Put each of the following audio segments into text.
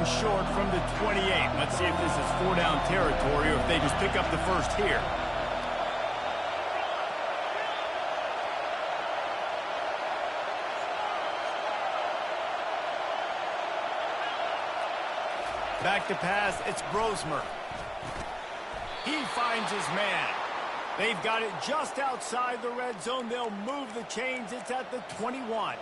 in short from the 28. Let's see if this is 4-down territory or if they just pick up the first here. Back to pass, it's Brosmer. He finds his man. They've got it just outside the red zone. They'll move the chains. It's at the 21.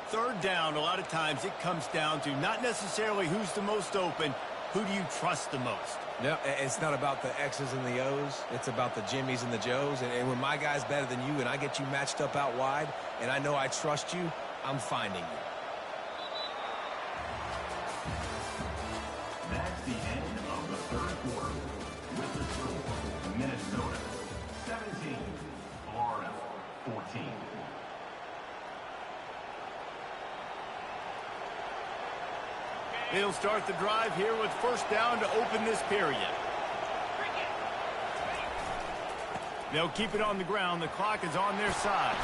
Third down, a lot of times it comes down to not necessarily who's the most open, who do you trust the most? No, it's not about the X's and the O's. It's about the Jimmys and the Joes. And when my guy's better than you and I get you matched up out wide and I know I trust you, I'm finding you. That's the end of the third quarter. With the score, Minnesota 17, Florida 14. They'll start the drive here with first down to open this period. They'll keep it on the ground. The clock is on their side.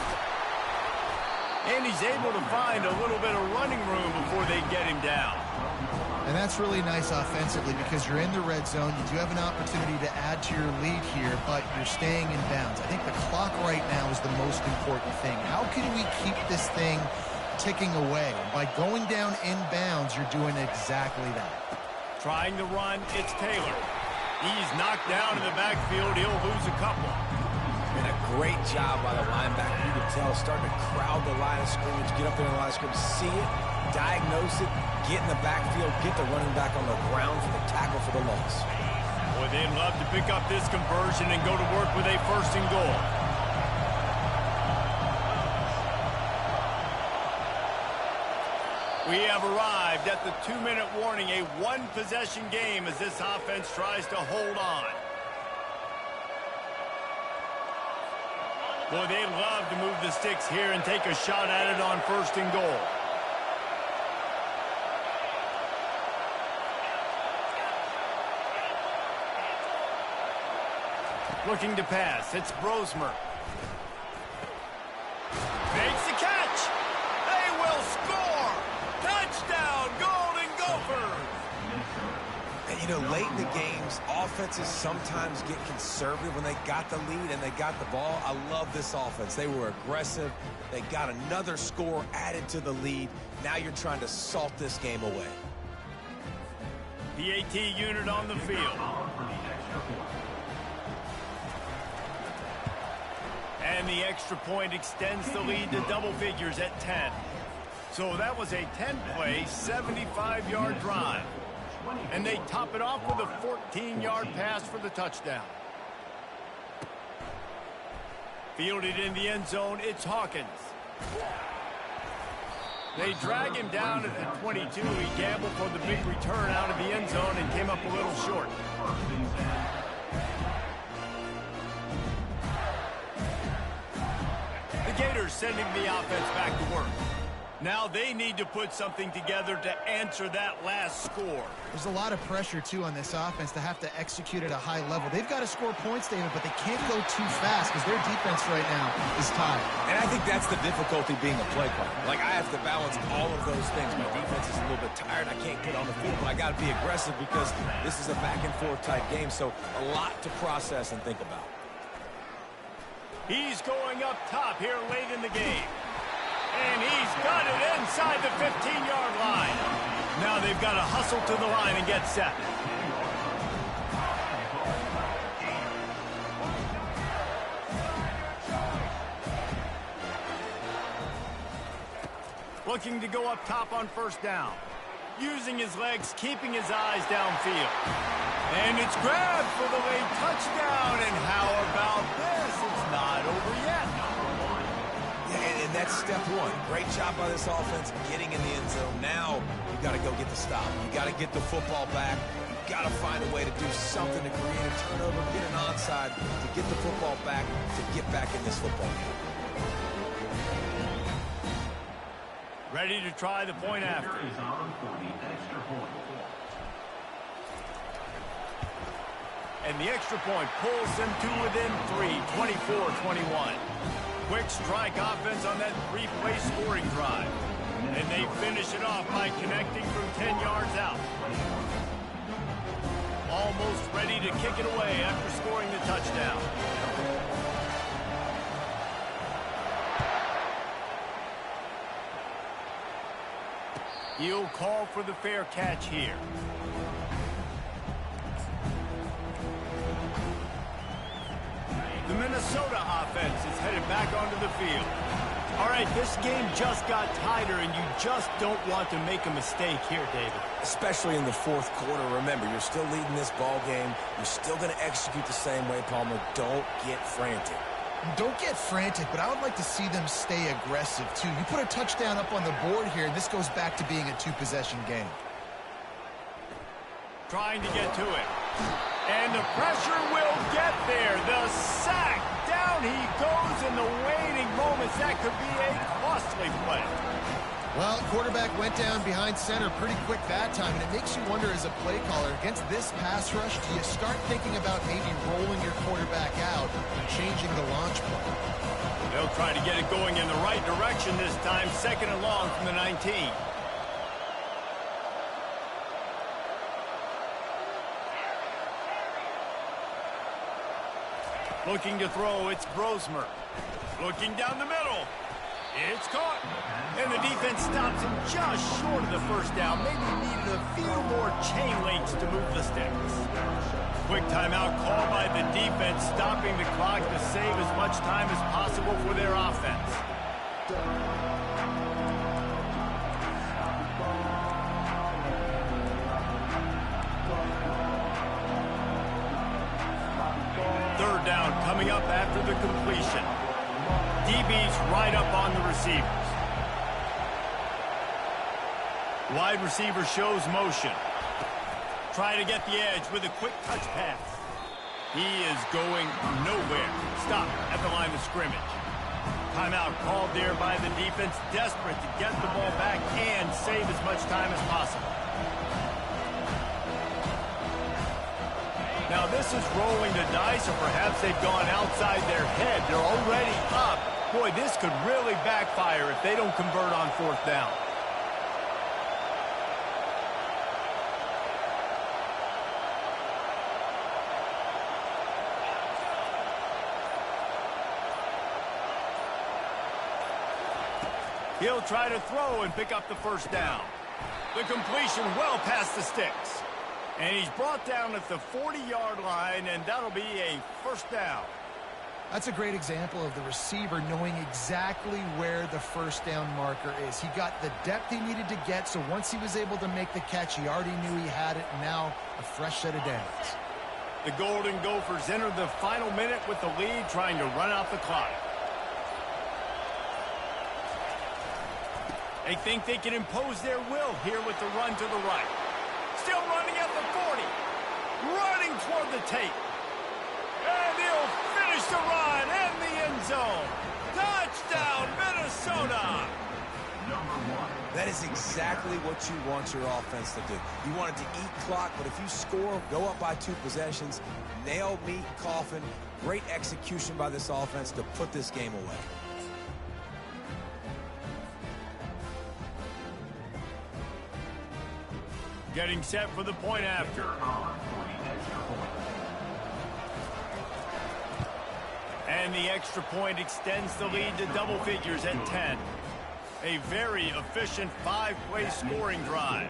And he's able to find a little bit of running room before they get him down. And that's really nice offensively because you're in the red zone. You do have an opportunity to add to your lead here, but you're staying in bounds. I think the clock right now is the most important thing. How can we keep this thing ticking away? And by going down in bounds, you're doing exactly that. Trying to run, it's Taylor. He's knocked down in the backfield. He'll lose a couple. And a great job by the linebacker. You can tell, starting to crowd the line of scrimmage, get up there in the line of scrimmage, see it, diagnose it, get in the backfield, get the running back on the ground for the tackle for the loss. Boy, they'd love to pick up this conversion and go to work with a first and goal. We have arrived at the 2-minute warning, a one-possession game as this offense tries to hold on. Boy, they'd love to move the sticks here and take a shot at it on first and goal. Looking to pass, it's Brosmer. Makes the catch. They will score. Touchdown, Golden Gophers. And, you know, late in the games, offenses sometimes get conservative when they got the lead and they got the ball. I love this offense. They were aggressive. They got another score added to the lead. Now you're trying to salt this game away. PAT unit on the field. And the extra point extends the lead to double figures at 10. So that was a 10-play, 75-yard drive. And they top it off with a 14-yard pass for the touchdown. Fielded in the end zone, it's Hawkins. They drag him down at the 22. He gambled for the big return out of the end zone and came up a little short. The Gators sending the offense back to work. Now they need to put something together to answer that last score. There's a lot of pressure, too, on this offense to have to execute at a high level. They've got to score points, David, but they can't go too fast because their defense right now is tired. And I think that's the difficulty being a play caller. Like, I have to balance all of those things. My defense is a little bit tired. I can't get on the field, but I got to be aggressive because this is a back-and-forth type game, so a lot to process and think about. He's going up top here late in the game. And he's got it inside the 15-yard line. Now they've got to hustle to the line and get set. Looking to go up top on first down. Using his legs, keeping his eyes downfield. And it's grabbed for the late touchdown. And how about this? It's not over yet. And that's step one. Great job by this offense getting in the end zone. Now you got to go get the stop. You got to get the football back. You got to find a way to do something to create a turnover, get an onside, to get the football back, to get back in this football game. Ready to try the point after. And the extra point pulls them to within 3, 24-21. Quick strike offense on that 3-play scoring drive. And they finish it off by connecting from 10 yards out. to kick it away after scoring the touchdown. He'll call for the fair catch here. The Minnesota offense is headed back onto the field. All right, this game just got tighter, and you just don't want to make a mistake here, David. Especially in the fourth quarter. Remember, you're still leading this ball game. You're still going to execute the same way, Palmer. Don't get frantic. Don't get frantic, but I would like to see them stay aggressive, too. You put a touchdown up on the board here, and this goes back to being a two-possession game. Trying to get to it. And the pressure will get there. The sack. Down he goes in the waiting moments. That could be a costly play. Well, quarterback went down behind center pretty quick that time, and it makes you wonder as a play caller, against this pass rush, do you start thinking about maybe rolling your quarterback out and changing the launch play? They'll try to get it going in the right direction this time. 2nd and long from the 19. Looking to throw, it's Brosmer. Looking down the middle. It's caught. And the defense stops him just short of the first down. Maybe needed a few more chain links to move the sticks. Quick timeout called by the defense, stopping the clock to save as much time as possible for their offense. Down coming up after the completion. DB's right up on the receivers. Wide receiver shows motion. Trying to get the edge with a quick touch pass. He is going nowhere. Stop at the line of scrimmage. Timeout called there by the defense, desperate to get the ball back and save as much time as possible. Now this is rolling the dice, or perhaps they've gone outside their head. They're already up. Boy, this could really backfire if they don't convert on 4th down. He'll try to throw and pick up the 1st down. The completion well past the sticks. And he's brought down at the 40-yard line, and that'll be a 1st down. That's a great example of the receiver knowing exactly where the 1st down marker is. He got the depth he needed to get, so once he was able to make the catch, he already knew he had it, and now a fresh set of downs. The Golden Gophers enter the final minute with the lead, trying to run out the clock. They think they can impose their will here with the run to the right. Still running at the 40. Running toward the tape. And he'll finish the run in the end zone. Touchdown, Minnesota! That is exactly what you want your offense to do. You want it to eat clock, but if you score, go up by 2 possessions, nail, meet, coffin. Great execution by this offense to put this game away. Getting set for the point after. And the extra point extends the lead to double figures at 10. A very efficient 5-play scoring drive.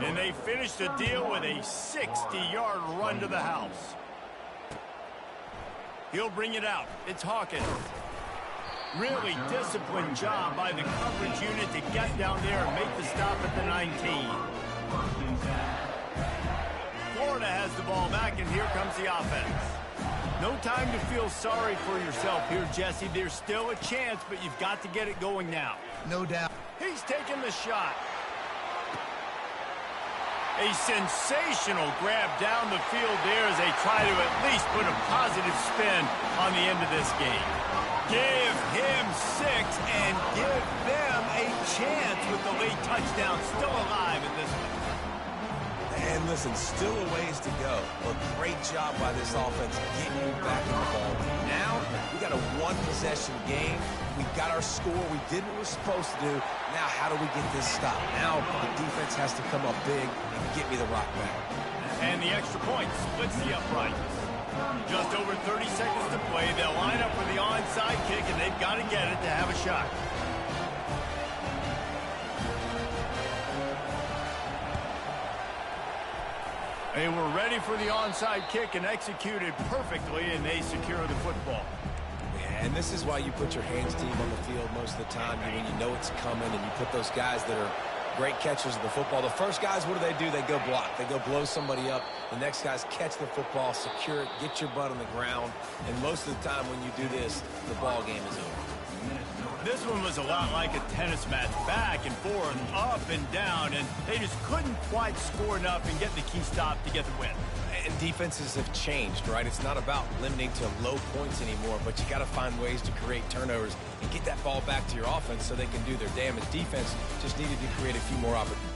And they finish the deal with a 60-yard run to the house. He'll bring it out. It's Hawkins. Really disciplined job by the coverage unit to get down there and make the stop at the 19. Florida has the ball back, and here comes the offense. No time to feel sorry for yourself here, Jesse. There's still a chance, but you've got to get it going now. No doubt. He's taking the shot. A sensational grab down the field there as they try to at least put a positive spin on the end of this game. Give him 6 and give them a chance with the late touchdown still alive in this one. And And listen, still a ways to go, but great job by this offense getting you back in the ball. Now, we got a one-possession game. We got our score. We did what we're supposed to do. Now, how do we get this stopped? Now, the defense has to come up big and get me the rock back. And the extra point splits the upright. Just over 30 seconds to play. They'll line up for the onside kick, and they've got to get it to have a shot. They were ready for the onside kick and executed perfectly, and they secure the football. Yeah, and this is why you put your hands deep on the field most of the time when you know it's coming, and you put those guys that are great catchers of the football. The first guys, what do? They go block. They go blow somebody up. The next guys catch the football, secure it, get your butt on the ground, and most of the time when you do this, the ball game is over. This one was a lot like a tennis match, back and forth, up and down, and they just couldn't quite score enough and get the key stop to get the win. And defenses have changed, right? It's not about limiting to low points anymore, but you got to find ways to create turnovers and get that ball back to your offense so they can do their damage. Defense just needed to create a few more opportunities.